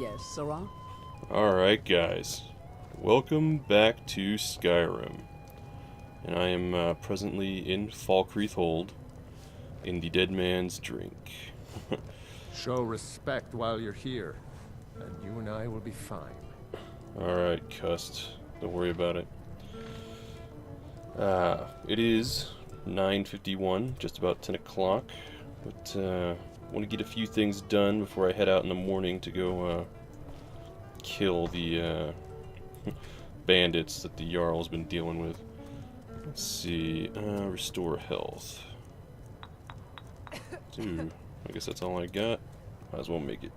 Yes, Sarah? Alright guys, welcome back to Skyrim, and I am presently in Falkreath Hold, in the Dead Man's Drink. Show respect while you're here, and you and I will be fine. Alright, cussed, don't worry about it. It is 9:51, just about 10 o'clock, but I want to get a few things done before I head out in the morning to go kill the bandits that the Jarl's been dealing with. Let's see, restore health. Dude, I guess that's all I got. Might as well make it.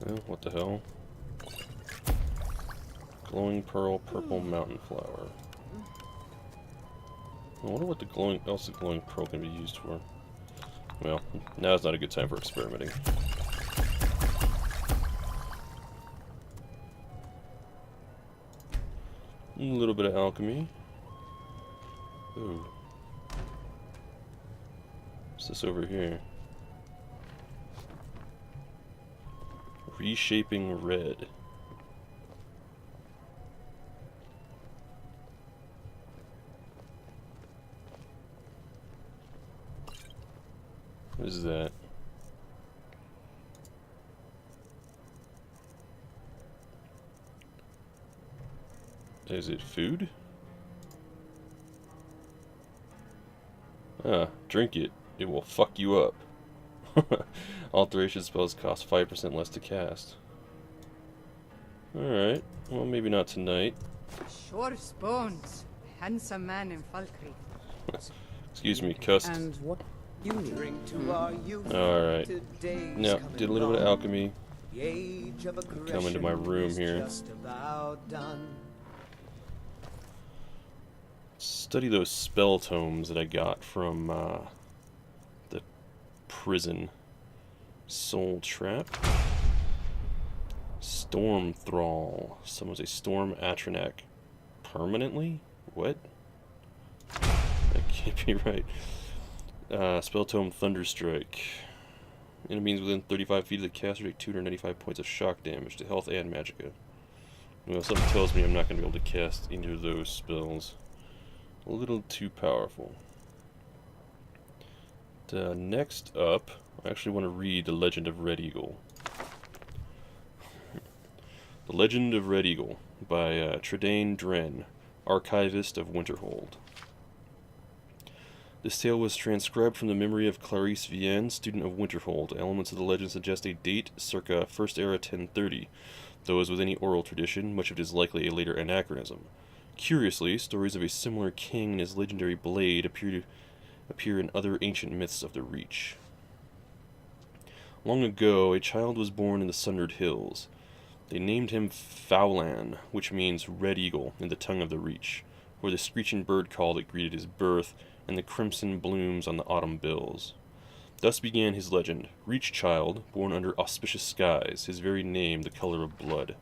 Well, what the hell? Glowing pearl, purple mountain flower. I wonder what else the glowing pearl can be used for. Well, now's not a good time for experimenting. A little bit of alchemy. Ooh. What's this over here? Reshaping red. What is that? Is it food? Ah, drink it. It will fuck you up. Alteration spells cost 5% less to cast. Alright, well maybe not tonight. Sure bones. Handsome man in Falkreath. Excuse me, cussed. And what you Drink to our youth. Alright. Today's Now, coming did a little bit of on. alchemy. The age of Come into my aggression room is here. just about done. Study those spell tomes that I got from the prison. Soul Trap. Storm Thrall. Summons a Storm Atronak. Permanently? What? That can't be right. Spell Tome Thunderstrike. Enemies within 35 feet of the caster take 295 points of shock damage to health and magicka. Well, something tells me I'm not going to be able to cast either of those spells. A little too powerful. Next up, I actually want to read The Legend of Red Eagle. The Legend of Red Eagle by Tredane Dren, Archivist of Winterhold. This tale was transcribed from the memory of Clarice Vienne, student of Winterhold. Elements of the legend suggest a date circa First Era 1030, though as with any oral tradition, much of it is likely a later anachronism. Curiously, stories of a similar king and his legendary blade appear in other ancient myths of the Reach. Long ago, a child was born in the Sundered Hills. They named him Faulan, which means Red Eagle in the tongue of the Reach, or the screeching bird call that greeted his birth, and the crimson blooms on the autumn bills. Thus began his legend, Reach child, born under auspicious skies, his very name the color of blood.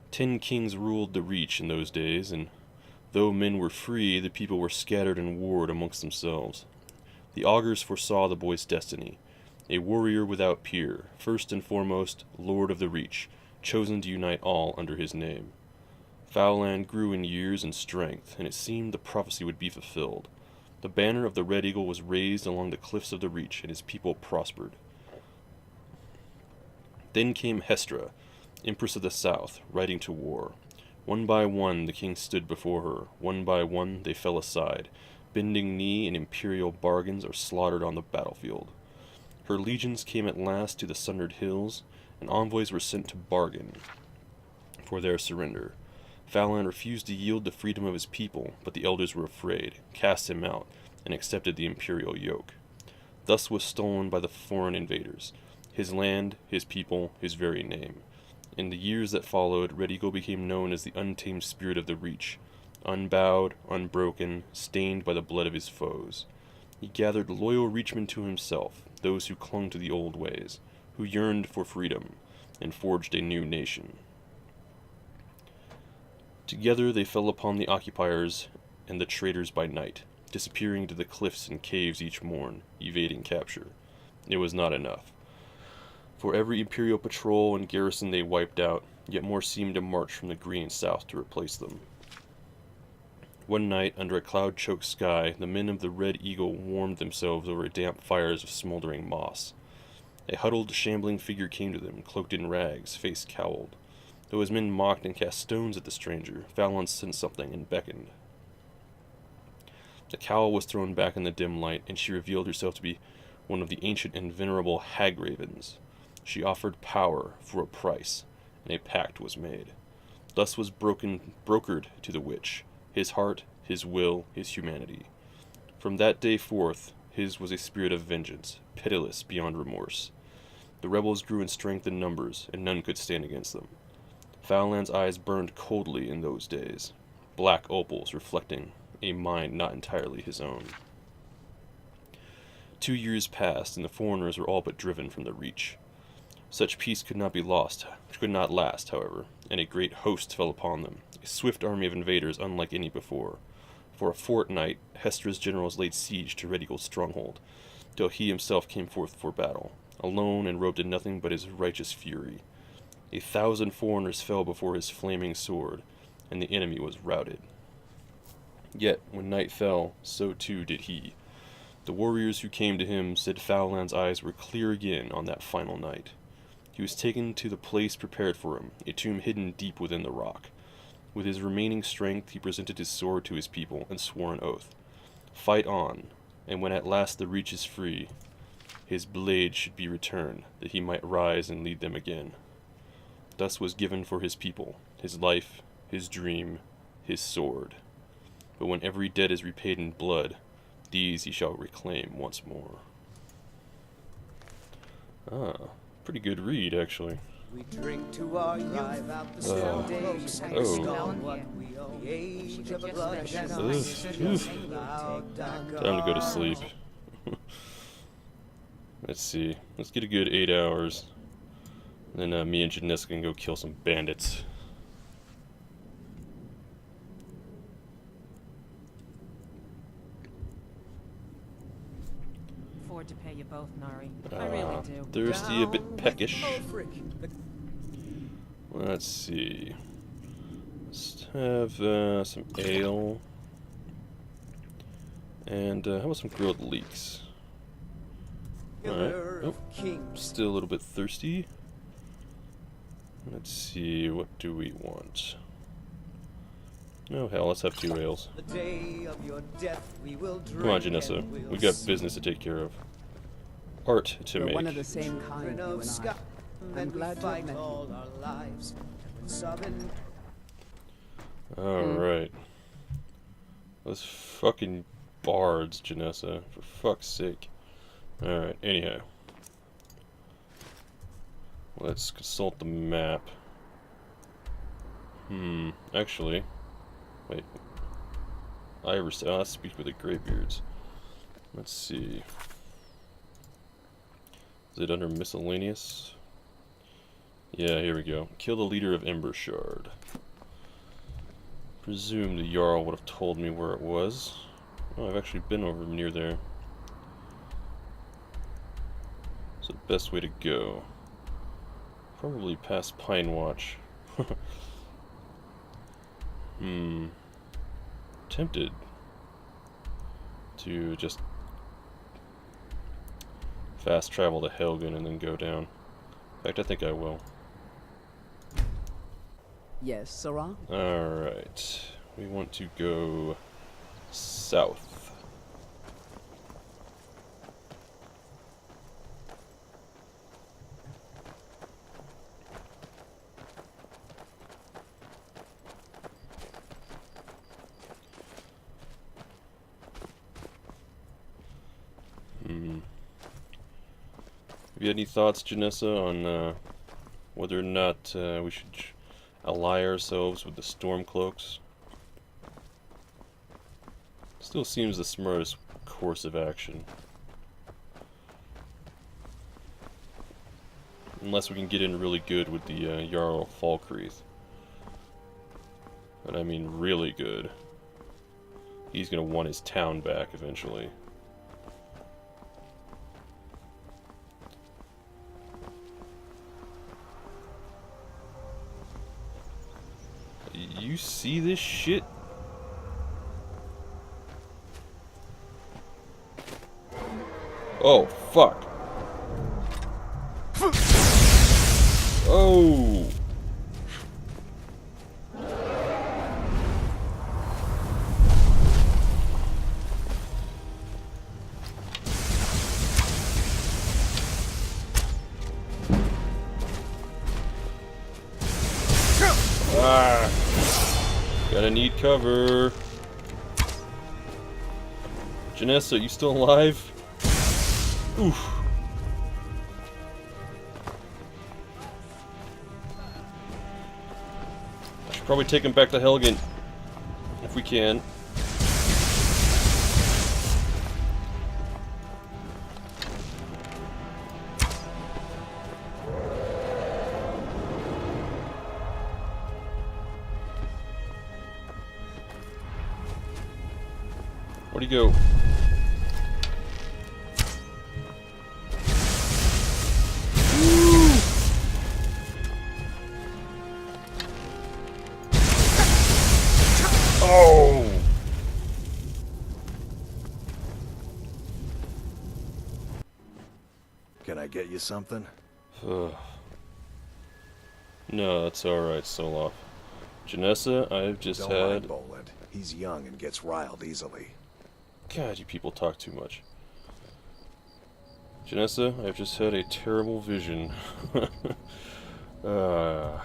10 kings ruled the Reach in those days, and though men were free, the people were scattered and warred amongst themselves. The augurs foresaw the boy's destiny, a warrior without peer, first and foremost, Lord of the Reach, chosen to unite all under his name. Faulan grew in years and strength, and it seemed the prophecy would be fulfilled. The banner of the Red Eagle was raised along the cliffs of the Reach, and his people prospered. Then came Hestra, Empress of the South, riding to war. One by one the king stood before her. One by one they fell aside, bending knee in imperial bargains or slaughtered on the battlefield. Her legions came at last to the Sundered Hills, and envoys were sent to bargain for their surrender. Faulan refused to yield the freedom of his people, but the elders were afraid, cast him out, and accepted the imperial yoke. Thus was stolen by the foreign invaders his land, his people, his very name. In the years that followed, Red Eagle became known as the untamed spirit of the Reach, unbowed, unbroken, stained by the blood of his foes. He gathered loyal Reachmen to himself, those who clung to the old ways, who yearned for freedom, and forged a new nation. Together they fell upon the occupiers and the traitors by night. disappearing into the cliffs and caves each morn, evading capture. It was not enough. For every Imperial patrol and garrison they wiped out, yet more seemed to march from the green south to replace them. One night, under a cloud-choked sky, the men of the Red Eagle warmed themselves over damp fires of smoldering moss. A huddled, shambling figure came to them, cloaked in rags, face cowled. Though his men mocked and cast stones at the stranger, Fallon sensed something and beckoned. The cowl was thrown back in the dim light, and she revealed herself to be one of the ancient and venerable hag-ravens. She offered power for a price, and a pact was made. Thus was brokered to the witch, his heart, his will, his humanity. From that day forth, his was a spirit of vengeance, pitiless beyond remorse. The rebels grew in strength and numbers, and none could stand against them. Fallon's eyes burned coldly in those days, black opals reflecting a mind not entirely his own. 2 years passed, and the foreigners were all but driven from the Reach. Such peace could not last, however, and a great host fell upon them, a swift army of invaders unlike any before. For a fortnight, Hestra's generals laid siege to Red Eagle's stronghold, till he himself came forth for battle, alone and robed in nothing but his righteous fury. 1,000 foreigners fell before his flaming sword, and the enemy was routed. Yet, when night fell, so too did he. The warriors who came to him said Fallon's eyes were clear again on that final night. He was taken to the place prepared for him, a tomb hidden deep within the rock. With his remaining strength, he presented his sword to his people and swore an oath. Fight on, and when at last the Reach is free, his blade should be returned, that he might rise and lead them again. Thus was given for his people, his life, his dream, his sword. But when every debt is repaid in blood, these he shall reclaim once more. Ah, pretty good read, actually. We drink to our youth, out the slow days, and gone what we owe. The age of a bloodshed. Time to go to sleep. Let's see. Let's get a good 8 hours. Then me and Janessa can go kill some bandits. Afford to pay you both, Nari. I really do. Thirsty, a bit peckish. Let's see. Let's have some ale. And how about some grilled leeks? Alright. Oh, still a little bit thirsty. Let's see, what do we want? Oh hell, let's have 2 ales. The day of your death we will drink. Come on, Janessa. We got business to take care of. Art to make. One of the same kind, you and I. I'm glad to have met you. All our lives. Alright. Those fucking bards, Janessa. For fuck's sake. Alright, anyhow. Let's consult the map. Actually. Wait. Let's speak with the Greybeards. Let's see. Is it under miscellaneous? Yeah, here we go. Kill the leader of Embershard. Presume the Jarl would have told me where it was. Oh, I've actually been over near there. So the best way to go. Probably past Pine Watch. Tempted to just fast travel to Helgen and then go down. In fact, I think I will. Yes, Sarah? Alright. We want to go south. Have you had any thoughts, Janessa, on whether or not we should ally ourselves with the Stormcloaks? Still seems the smartest course of action. Unless we can get in really good with the Jarl of Falkreath. And I mean really good. He's gonna want his town back eventually. You see this shit? Oh, fuck. Oh. Ah. Gonna need cover. Janessa, you still alive? Oof. I should probably take him back to Helgen. If we can. Where'd he go? Oh! Can I get you something? No, that's alright, Soloff. Janessa, I've just Don't had... mind Boland. He's young and gets riled easily. God, you people talk too much. Janessa, I've just had a terrible vision. My.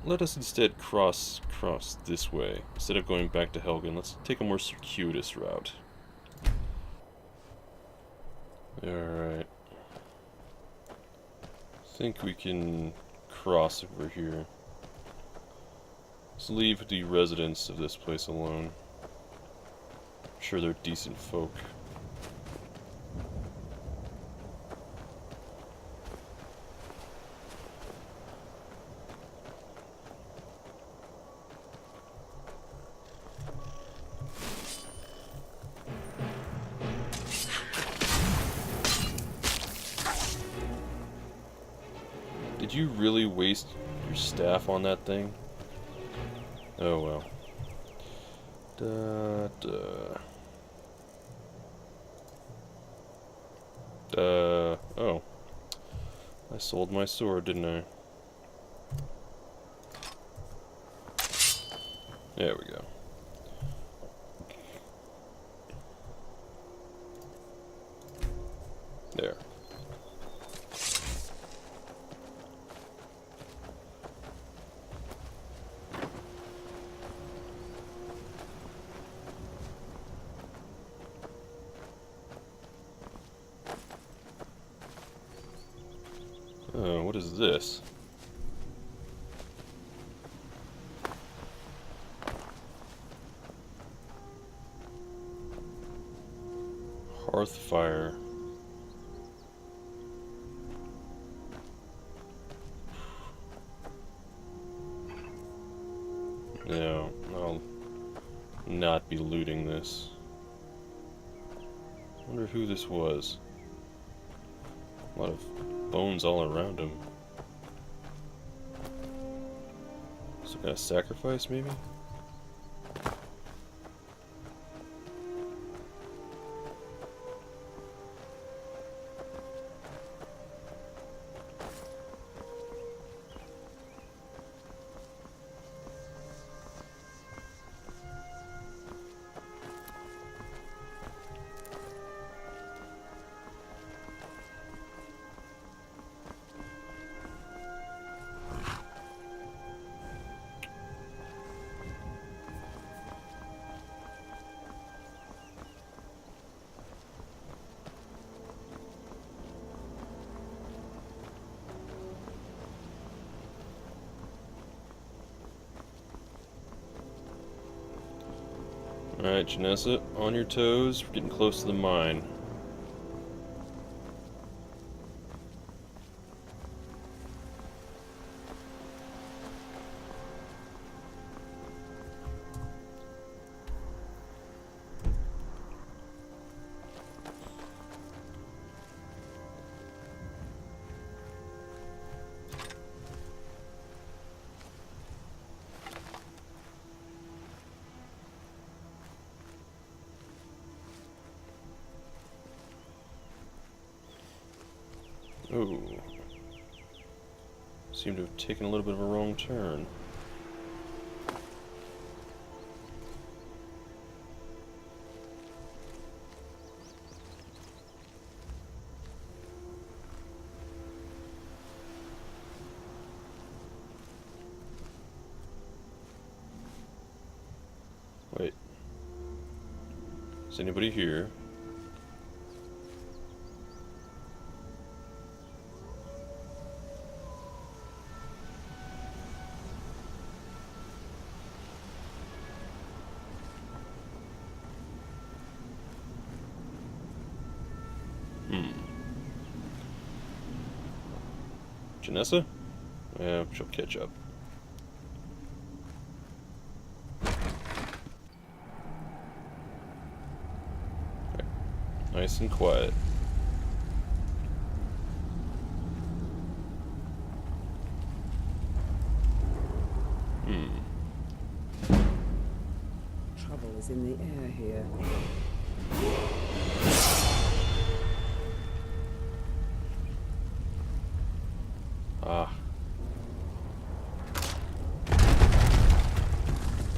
Let us instead cross this way. Instead of going back to Helgen, let's take a more circuitous route. Alright. I think we can cross over here. Let's leave the residents of this place alone. I'm sure they're decent folk. Did you really waste your staff on that thing? Oh well. Oh. I sold my sword, didn't I? There we go. There. What is this? Hearth fire. No, I'll not be looting this. Wonder who this was. A lot of bones all around him. Some kind of sacrifice, maybe? Alright, Janessa, on your toes. We're getting close to the mine. Oh. Seem to have taken a little bit of a wrong turn. Wait. Is anybody here? Janessa? Yeah, she'll catch up. Okay. Nice and quiet. Trouble is in the air here. Ah.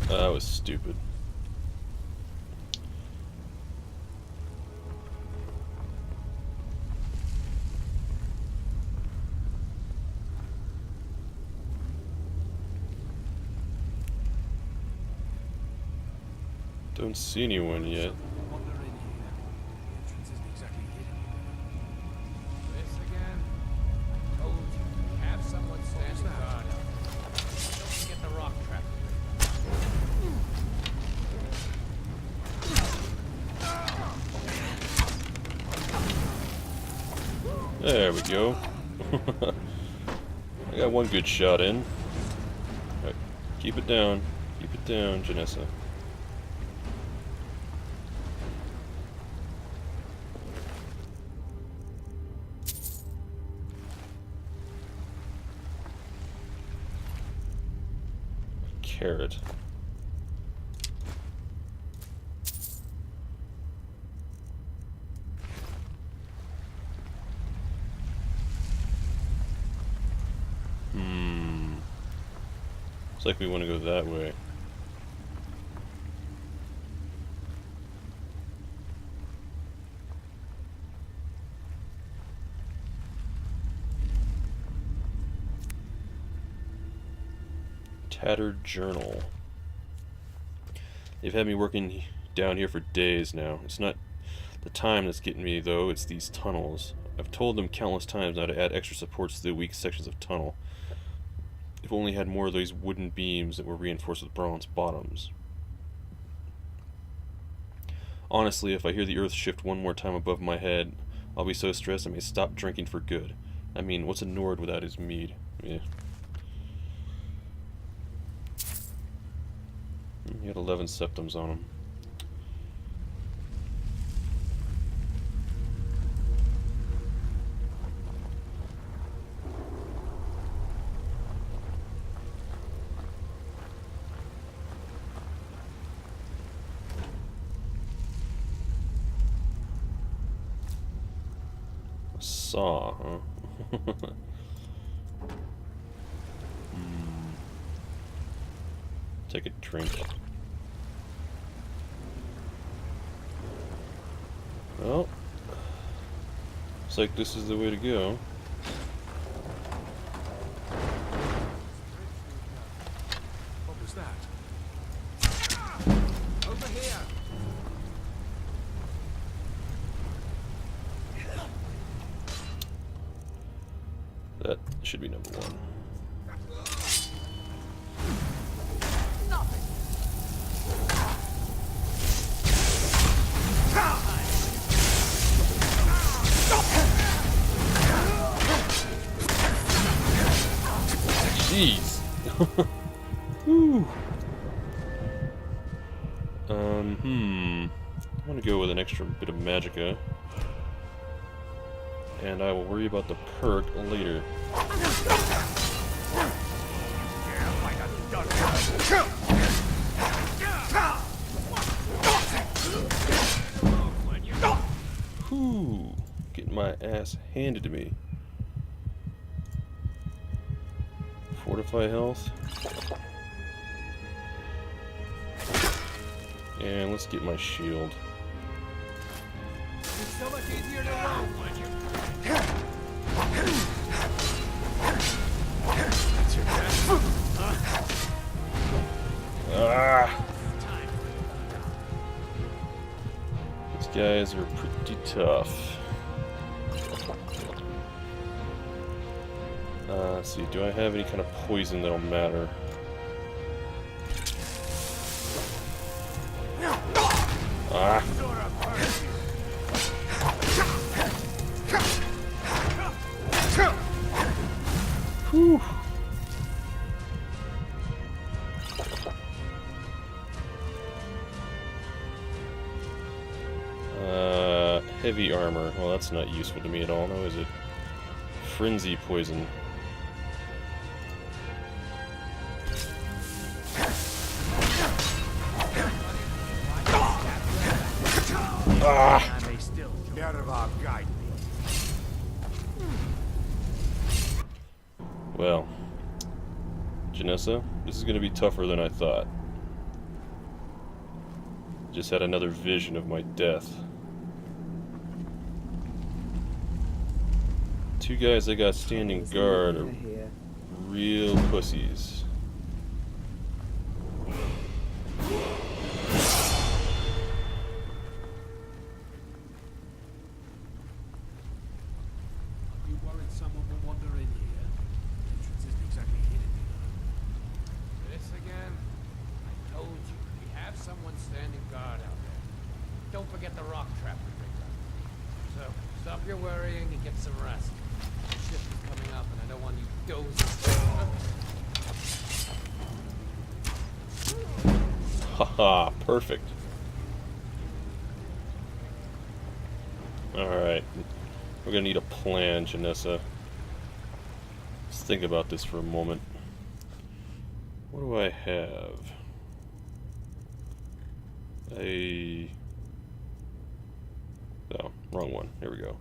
That was stupid. Don't see anyone yet. There we go. I got one good shot in. Right. Keep it down. Keep it down, Janessa. Carrot. Looks like we want to go that way. Tattered journal. They've had me working down here for days now. It's not the time that's getting me, though, it's these tunnels. I've told them countless times now to add extra supports to the weak sections of tunnel. If only had more of these wooden beams that were reinforced with bronze bottoms. Honestly, if I hear the earth shift one more time above my head, I'll be so stressed I may stop drinking for good. I mean, what's a Nord without his mead? Yeah. He had 11 septums on him. Saw, huh? Take a drink. Well, looks like this is the way to go. What was that? Over here! That should be number one. Jeez. Whew. I want to go with an extra bit of magicka. And I will worry about the perk later. Whew. Getting my ass handed to me. Fortify health. And let's get my shield. It's so much easier to run when you... That's your best. Ah! These guys are pretty tough. Let's see, do I have any kind of poison that'll matter? Ah! Whew! Heavy armor. Well, that's not useful to me at all, no, is it? Frenzy poison. Ah! I may still get of our guide. Well, Janessa, this is going to be tougher than I thought. Just had another vision of my death. Two guys I got standing guard are real pussies. You worried someone will wander in here? The entrance isn't exactly hidden, you know. This again? I told you, we have someone standing guard out there. Don't forget the rock trap we rigged up. So, stop your worrying and get some rest. The shift is coming up and I don't want you dozing. Haha, perfect. Alright. We're gonna need a plan, Janessa. Let's think about this for a moment. What do I have? Oh, wrong one. Here we go.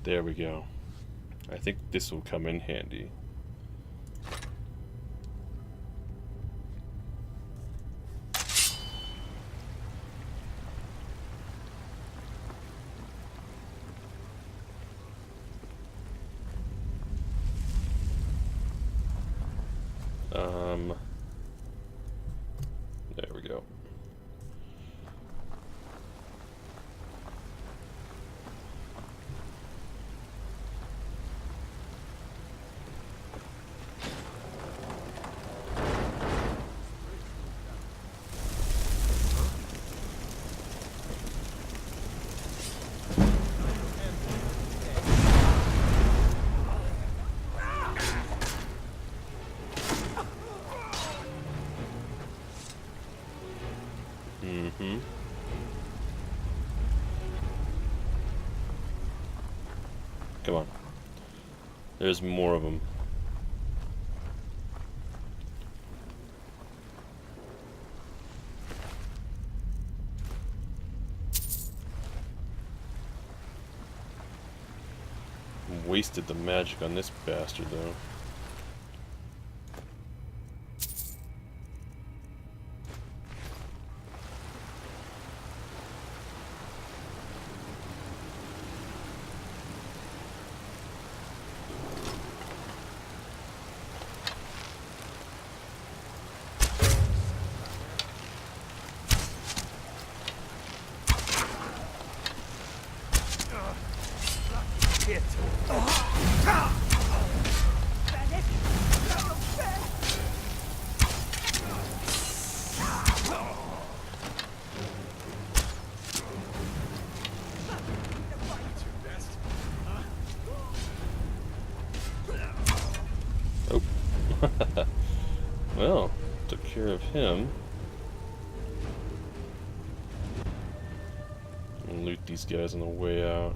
There we go. I think this will come in handy. There we go. Mm-hmm. Come on. There's more of them. Wasted the magic on this bastard, though. Oh. Well, took care of him. And loot these guys on the way out.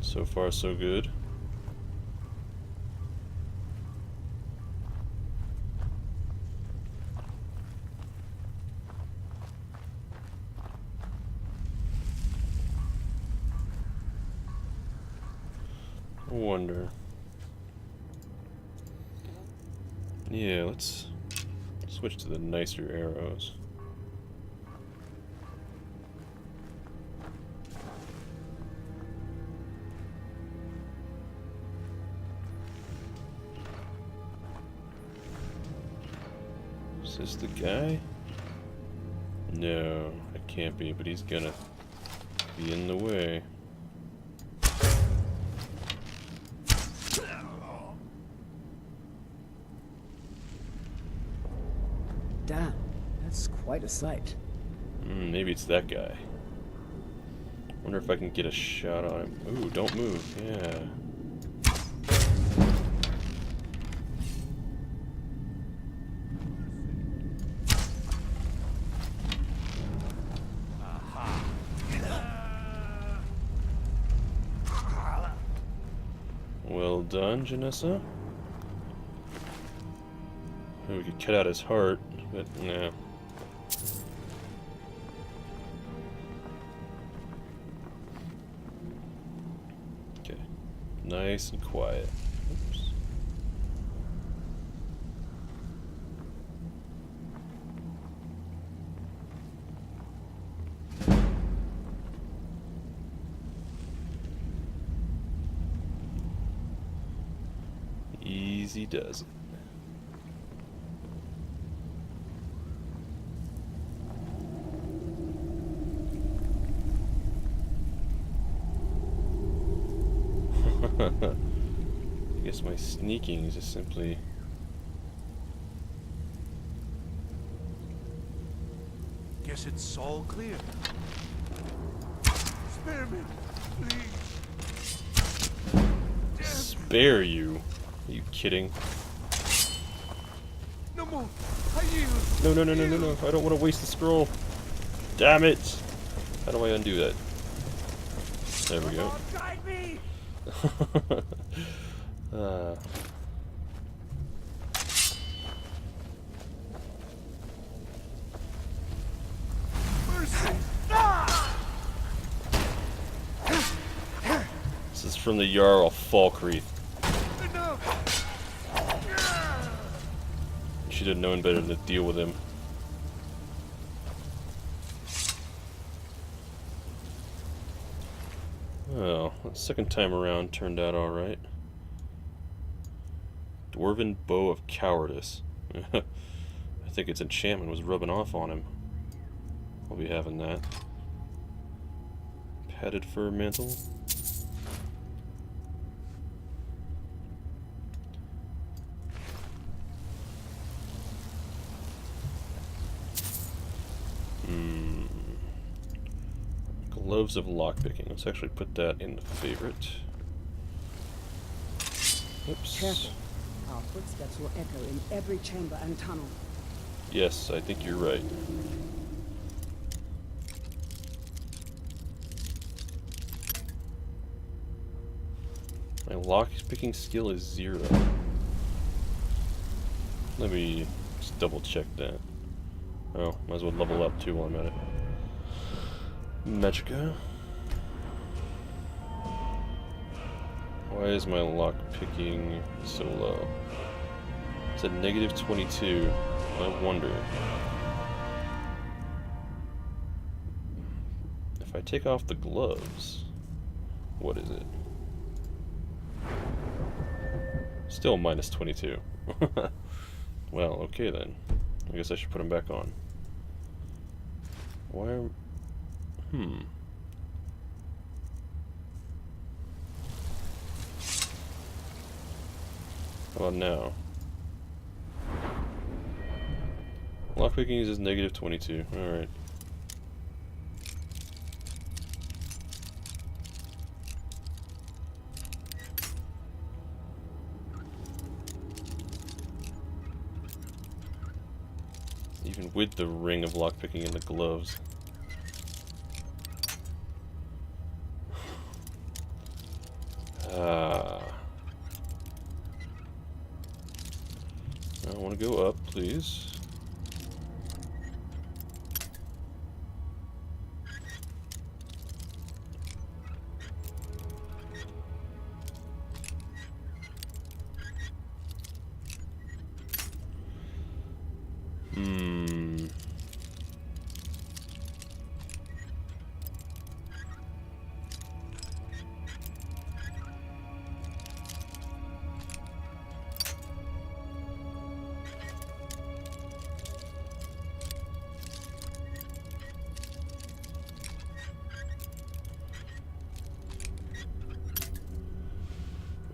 So far, so good. wonder. Yeah, let's switch to the nicer arrows. Is this the guy? No, it can't be, but he's gonna be in the way. Damn, that's quite a sight. Maybe it's that guy. Wonder if I can get a shot on him. Ooh, don't move. Yeah. Well done, Janessa. We could cut out his heart, but nah. Okay. Nice and quiet. Oops. Easy does it. I guess my sneaking is just simply... Guess it's all clear. Spare me, please. Spare you? Are you kidding? No more. I yield. No, no, no, no, no, no. I don't want to waste the scroll. Damn it! How do I undo that? There we go. Guide me. Mercy. This is from the Jarl of Falkreath. Enough. You should have known better to deal with him. Well, the second time around turned out alright. Dwarven Bow of Cowardice. I think its enchantment was rubbing off on him. I'll be having that. Padded fur mantle. Gloves of lockpicking. Let's actually put that in the favorite. Oops. Careful. Our footsteps will echo in every chamber and tunnel. Yes, I think you're right. My lockpicking skill is 0. Let me just double check that. Oh, might as well level up too while I'm at it. Magica. Why is my lock picking so low? It's at negative 22. I wonder. If I take off the gloves, what is it? Still minus 22. Well, okay then. I guess I should put them back on. Why are... How about now? Lockpicking is negative 22. Alright. Even with the ring of lockpicking and the gloves. I want to go up, please.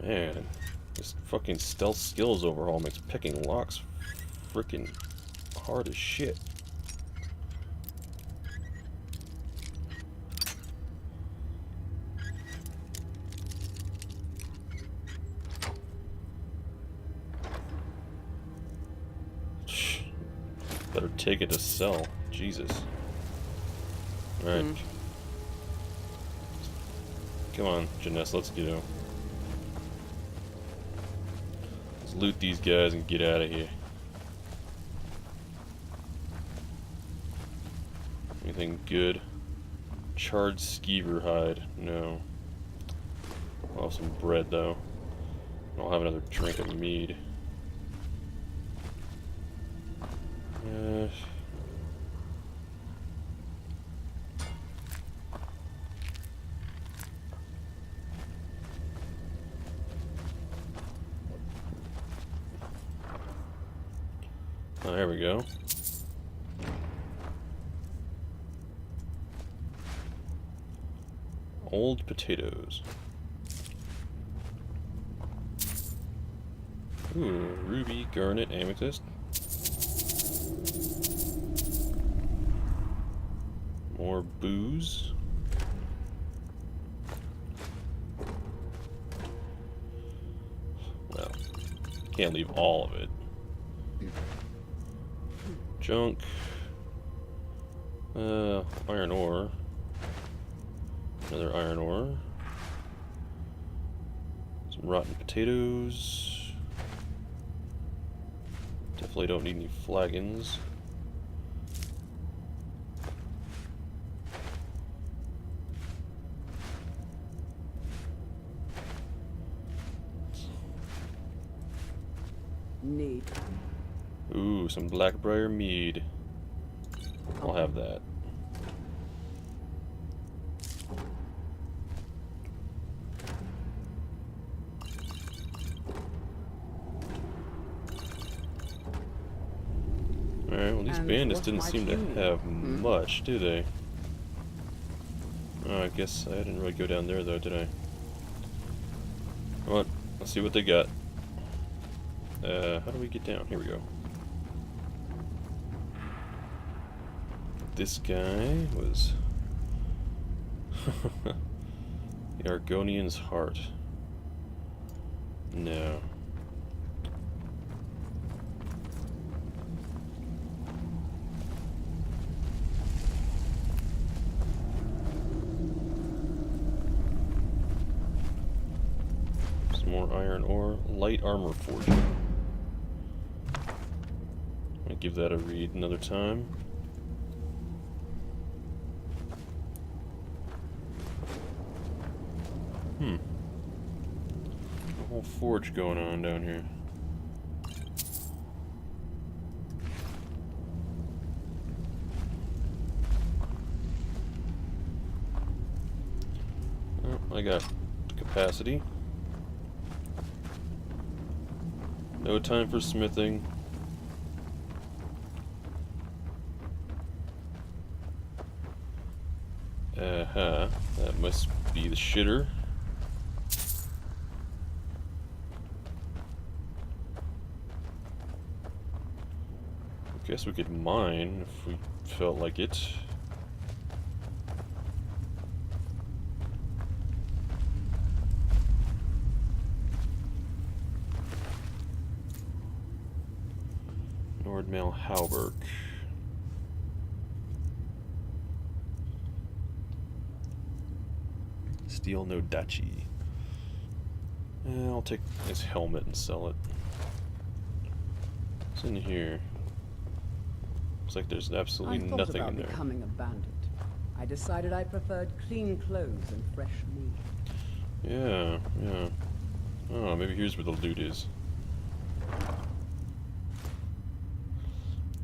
Man, this fucking stealth skills overhaul makes picking locks freaking hard as shit. Better take it to sell. Jesus. Alright. Come on, Janessa, let's go. Let's loot these guys and get out of here. Anything good? Charred skeever hide. No. I'll have some bread though. I'll have another drink of mead. Oh, there we go. Old potatoes. Ooh, ruby, garnet, amethyst. More booze. Well, can't leave all of it. Junk. Iron ore. Another iron ore. Some rotten potatoes. Definitely don't need any flagons. Need. Ooh, some blackbriar mead. I'll have that. Alright, well these bandits didn't seem to have much, do they? Oh, I guess I didn't really go down there though, did I? Come on, let's see what they got. How do we get down? Here we go. This guy was the Argonian's heart. No. Some more iron ore, light armor forging. I'll give that a read another time. A whole forge going on down here. Oh, I got capacity. No time for smithing. That must be the shitter. Guess we could mine if we felt like it. Nordmail Hauberk. Steel no Dachi. I'll take this helmet and sell it. What's in here? Looks like there's absolutely nothing in there. I thought about becoming a bandit. I decided I preferred clean clothes and fresh meat. Yeah. Oh, maybe here's where the loot is.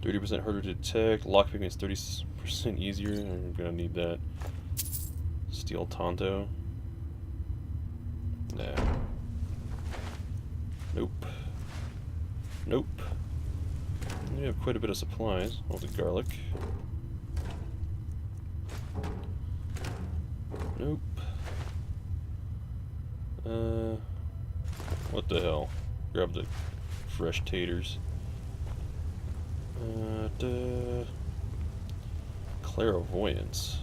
30% harder to detect. Lockpicking is 30% easier. I'm gonna need that. Steel Tonto. Nah. Nope. We have quite a bit of supplies. All the garlic. Nope. What the hell? Grab the fresh taters. Clairvoyance.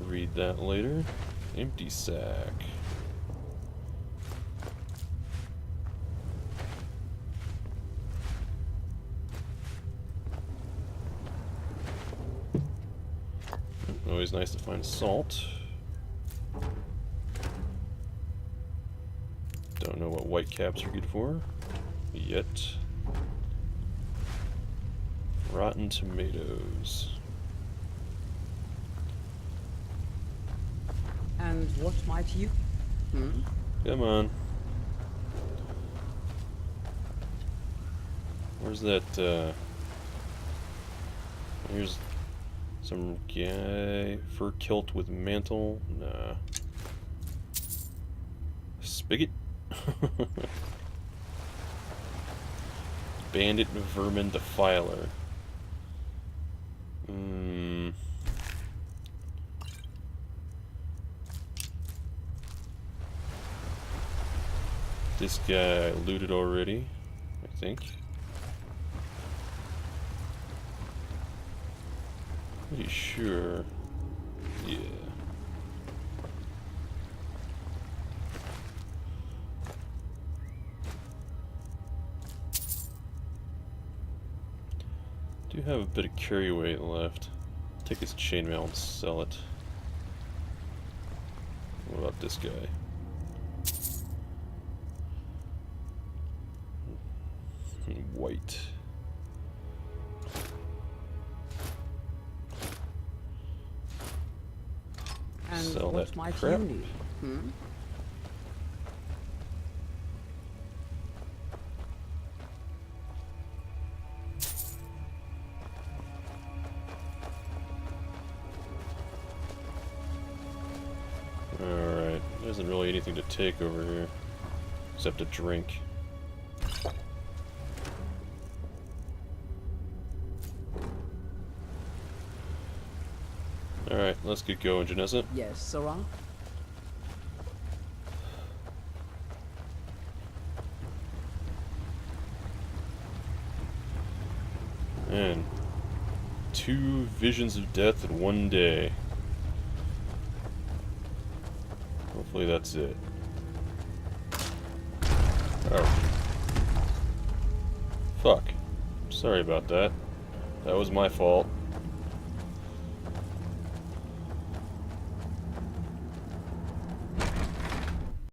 Read that later. Empty sack. Always nice to find salt. Don't know what white caps are good for yet. Rotten tomatoes. And what might you... Come on. Where's that, here's some guy, fur kilt with mantle. Nah. Spigot? Bandit vermin defiler. This guy looted already, I think. Pretty sure. Yeah. Do have a bit of carry weight left. Take his chainmail and sell it. What about this guy? White. And Sell what that might crap. you need? Alright, there isn't really anything to take over here, except a drink. Alright, let's get going, Janessa. Yes, Sirrah? Man, 2 visions of death in one day. Hopefully that's it. Oh. Fuck. Sorry about that. That was my fault.